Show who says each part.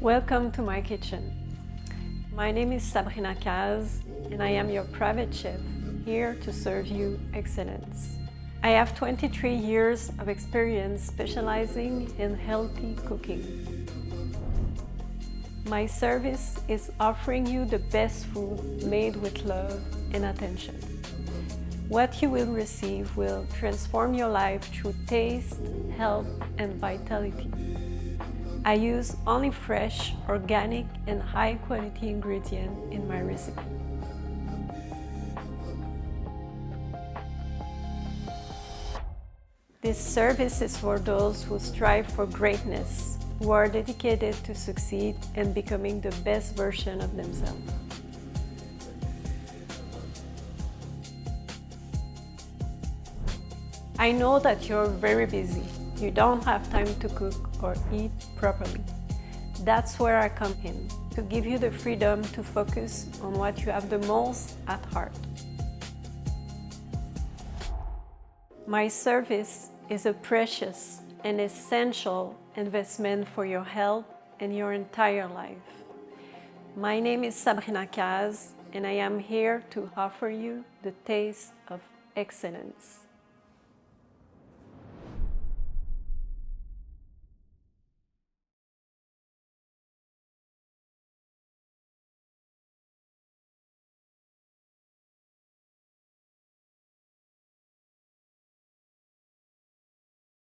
Speaker 1: Welcome to my kitchen. My name is Sabrina Cazes and I am your private chef here to serve you excellence. I have 23 years of experience specializing in healthy cooking. My service is offering you the best food made with love and attention. What you will receive will transform your life through taste, health, and vitality. I use only fresh, organic, and high-quality ingredients in my recipe. This service is for those who strive for greatness, who are dedicated to succeed and becoming the best version of themselves. I know that you're very busy. You don't have time to cook or eat properly. That's where I come in, to give you the freedom to focus on what you have the most at heart. My service is a precious and essential investment for your health and your entire life. My name is Sabrina Cazes, and I am here to offer you the taste of excellence.